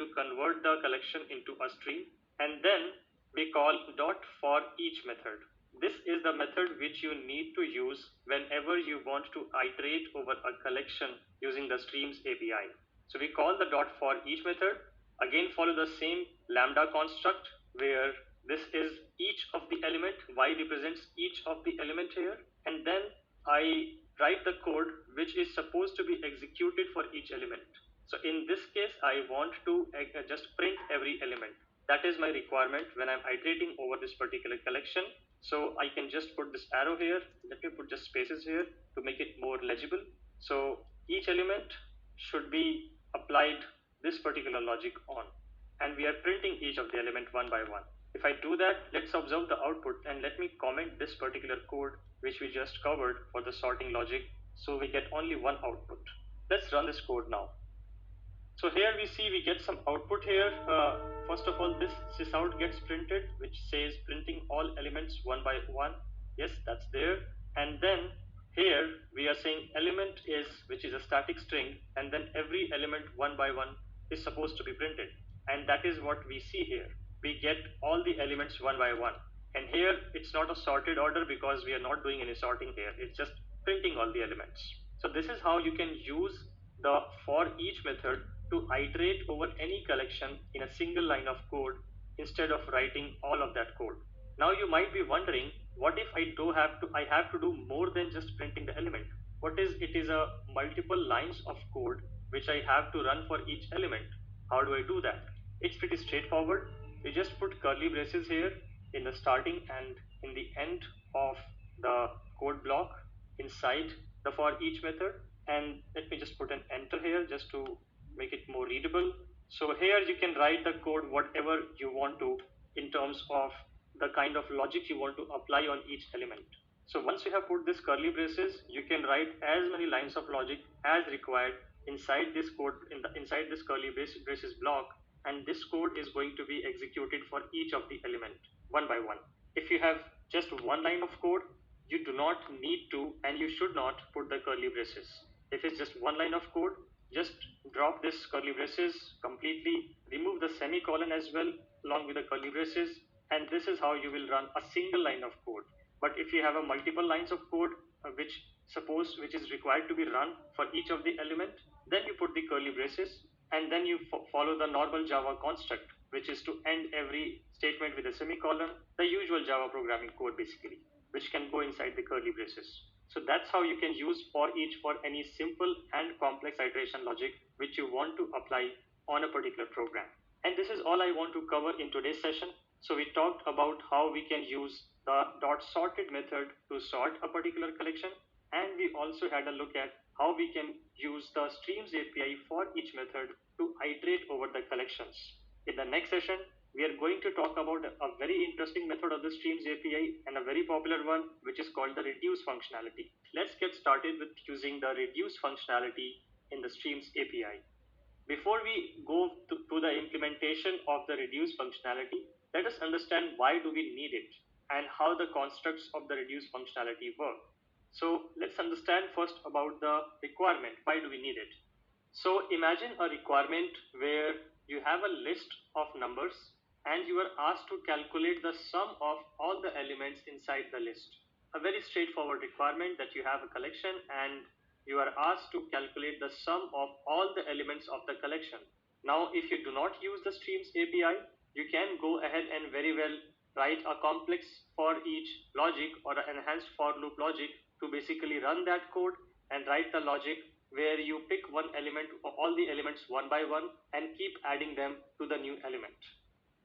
to convert the collection into a stream, and then we call dot for each method. This is the method which you need to use whenever you want to iterate over a collection using the streams API. So we call the dot for each method, again follow the same lambda construct where this is each of the element, y represents each of the element here, and then I write the code which is supposed to be executed for each element. So in this case, I want to just print every element. That is my requirement when I'm iterating over this particular collection. So I can just put this arrow here. Let me put just spaces here to make it more legible. So each element should be applied this particular logic on, and we are printing each of the element one by one. If I do that, let's observe the output, and let me comment this particular code which we just covered for the sorting logic, so we get only one output. Let's run this code now. So here we see we get some output here. First of all, this sysout gets printed, which says printing all elements one by one. Yes, that's there. And then here we are saying element is, which is a static string, and then every element one by one is supposed to be printed. And that is what we see here. We get all the elements one by one. And here it's not a sorted order because we are not doing any sorting here. It's just printing all the elements. So this is how you can use the for each method to iterate over any collection in a single line of code instead of writing all of that code. Now you might be wondering, what if I have to do more than just printing the element? What is it is a multiple lines of code which I have to run for each element? How do I do that? It's pretty straightforward. You just put curly braces here in the starting and in the end of the code block inside the for each method, and let me just put an enter here just to make it more readable. So here you can write the code whatever you want to in terms of the kind of logic you want to apply on each element. So once you have put this curly braces, you can write as many lines of logic as required inside this code, inside this curly braces block, and this code is going to be executed for each of the element one by one. If you have just one line of code, you do not need to and you should not put the curly braces. If it's just one line of code, just drop this curly braces completely, remove the semicolon as well along with the curly braces, and this is how you will run a single line of code. But if you have a multiple lines of code which is required to be run for each of the element, then you put the curly braces, and then you follow the normal Java construct, which is to end every statement with a semicolon, the usual Java programming code basically, which can go inside the curly braces. So that's how you can use for each for any simple and complex iteration logic which you want to apply on a particular program. And this is all I want to cover in today's session. So we talked about how we can use the dot sorted method to sort a particular collection, and we also had a look at how we can use the streams API for each method to iterate over the collections. In the next session, we are going to talk about a very interesting method of the streams API and a very popular one, which is called the reduce functionality. Let's get started with using the reduce functionality in the streams API. Before we go to the implementation of the reduce functionality, let us understand why do we need it and how the constructs of the reduce functionality work. So let's understand first about the requirement. Why do we need it? So imagine a requirement where you have a list of numbers and you are asked to calculate the sum of all the elements inside the list. A very straightforward requirement that you have a collection and you are asked to calculate the sum of all the elements of the collection. Now, if you do not use the streams API, you can go ahead and very well write a complex for each logic or an enhanced for loop logic to basically run that code and write the logic where you pick one element or all the elements one by one and keep adding them to the new element.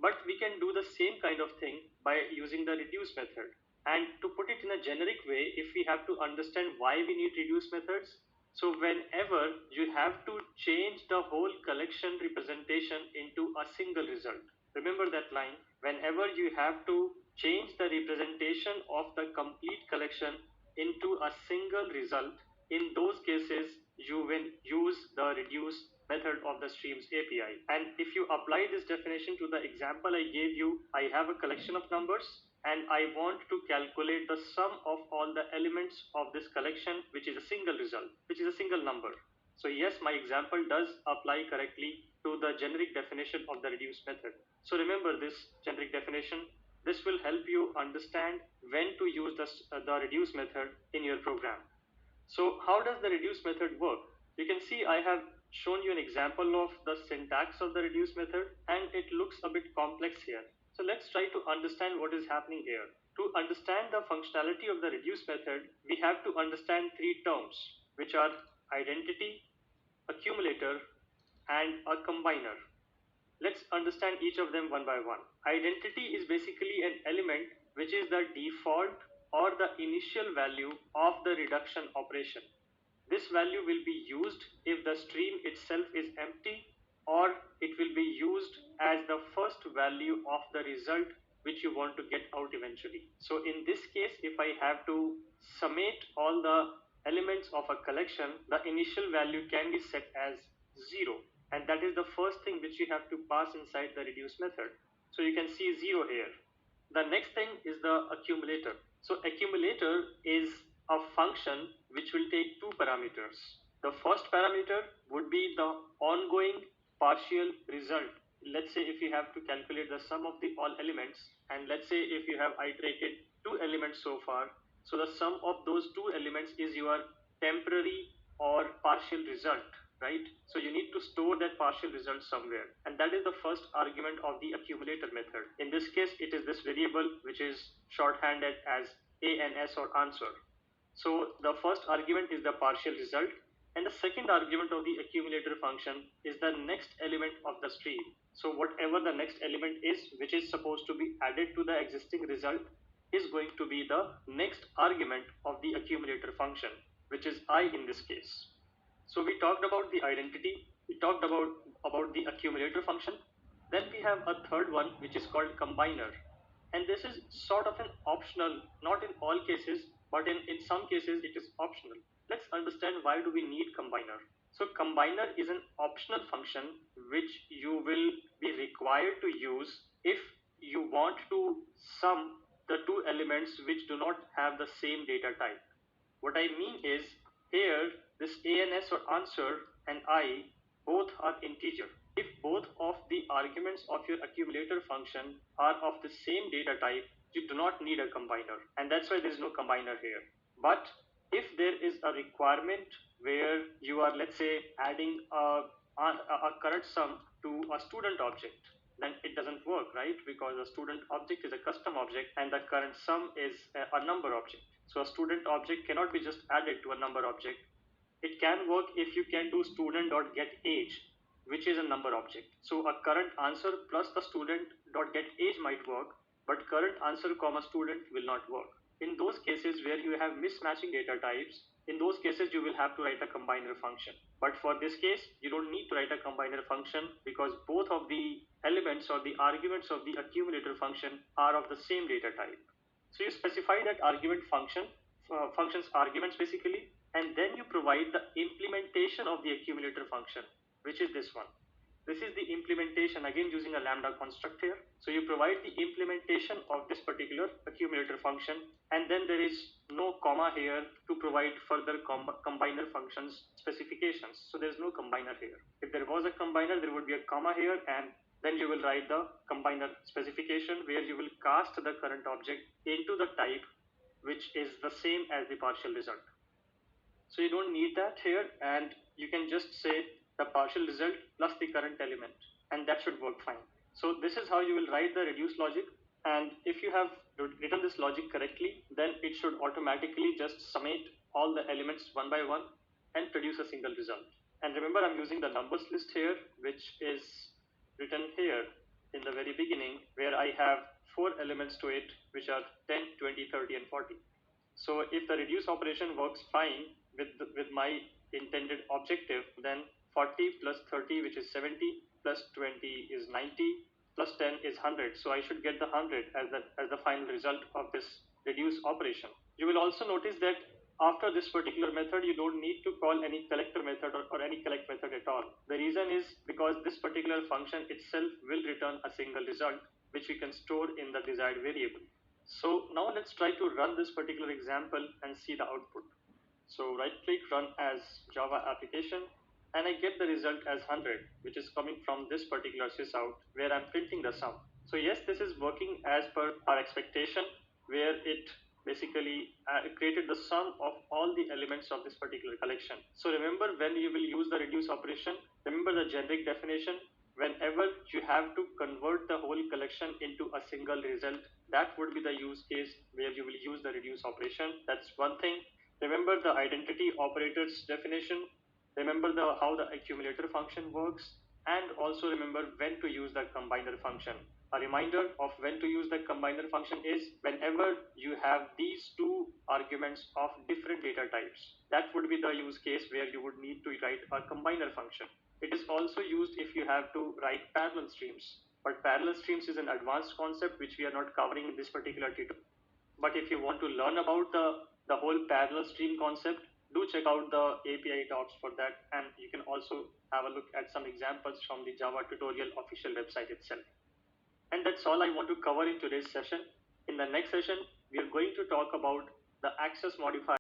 But we can do the same kind of thing by using the reduce method. And to put it in a generic way, if we have to understand why we need reduce methods, so whenever you have to change the whole collection representation into a single result, remember that line, whenever you have to change the representation of the complete collection into a single result, in those cases you will use the reduce method of the streams API. And if you apply this definition to the example I gave you, I have a collection of numbers and I want to calculate the sum of all the elements of this collection, which is a single result, which is a single number. So yes, my example does apply correctly to the generic definition of the reduce method. So remember this generic definition. This will help you understand when to use the reduce method in your program. So how does the reduce method work? You can see I have shown you an example of the syntax of the reduce method, and it looks a bit complex here. So let's try to understand what is happening here. To understand the functionality of the reduce method, we have to understand three terms, which are identity, accumulator, and a combiner. Let's understand each of them one by one. Identity is basically an element which is the default or the initial value of the reduction operation. This value will be used if the stream itself is empty, or it will be used as the first value of the result which you want to get out eventually. So in this case, if I have to summate all the elements of a collection, the initial value can be set as 0, and that is the first thing which you have to pass inside the reduce method. So you can see 0 here. The next thing is the accumulator. So accumulator is a function which will take two parameters. The first parameter would be the ongoing partial result. Let's say if you have to calculate the sum of the all elements, and let's say if you have iterated two elements so far, so the sum of those two elements is your temporary or partial result, right? So you need to store that partial result somewhere, and that is the first argument of the accumulator method. In this case, it is this variable which is shorthanded as ans or answer. So the first argument is the partial result, and the second argument of the accumulator function is the next element of the stream. So whatever the next element is which is supposed to be added to the existing result is going to be the next argument of the accumulator function, which is I in this case. So we talked about the identity, we talked about the accumulator function. Then we have a third one which is called combiner, and this is sort of an optional, not in all cases, but in some cases it is optional. Let's understand why do we need combiner. So combiner is an optional function which you will be required to use if you want to sum the two elements which do not have the same data type. What I mean is, here this ans or answer and I both are integer. If both of the arguments of your accumulator function are of the same data type, you do not need a combiner, and that's why there is no combiner here. But if there is a requirement where you are, let's say, adding a current sum to a student object, then it doesn't work, right? Because a student object is a custom object and the current sum is a number object. So a student object cannot be just added to a number object. It can work if you can do student.getAge, which is a number object. So a current answer plus the student.getAge might work, but current answer comma student will not work. In those cases where you have mismatching data types, in those cases you will have to write a combiner function. But for this case, you don't need to write a combiner function because both of the elements or the arguments of the accumulator function are of the same data type. So you specify that argument function's arguments basically, and then you provide the implementation of the accumulator function, which is this one. This is the implementation, again using a lambda construct here. So you provide the implementation of this particular accumulator function, and then there is no comma here to provide further combiner functions specifications. So there's no combiner here. If there was a combiner, there would be a comma here, and then you will write the combiner specification where you will cast the current object into the type which is the same as the partial result. So you don't need that here, and you can just say the partial result plus the current element, and that should work fine. So this is how you will write the reduce logic, and if you have written this logic correctly, then it should automatically just summate all the elements one by one and produce a single result. And remember, I'm using the numbers list here, which is written here in the very beginning, where I have 4 elements to it, which are 10, 20, 30, and 40. So if the reduce operation works fine with my intended objective, then 40 plus 30, which is 70, plus 20 is 90, plus 10 is 100. So I should get the 100 as the final result of this reduce operation. You will also notice that after this particular method, you don't need to call any collector method or any collect method at all. The reason is because this particular function itself will return a single result, which we can store in the desired variable. So now let's try to run this particular example and see the output. So right click, run as Java application, and I get the result as 100, which is coming from this particular sysout where I'm printing the sum. So yes, this is working as per our expectation, where it basically created the sum of all the elements of this particular collection. So remember, when you will use the reduce operation, remember the generic definition. Whenever you have to convert the whole collection into a single result, that would be the use case where you will use the reduce operation. That's one thing. Remember the identity operators definition. Remember how the accumulator function works, and also remember when to use the combiner function. A reminder of when to use the combiner function is whenever you have these two arguments of different data types. That would be the use case where you would need to write a combiner function. It is also used if you have to write parallel streams. But parallel streams is an advanced concept which we are not covering in this particular tutorial. But if you want to learn about the whole parallel stream concept, do check out the API talks for that, and you can also have a look at some examples from the Java tutorial official website itself. And that's all I want to cover in today's session. In the next session, we are going to talk about the access modifier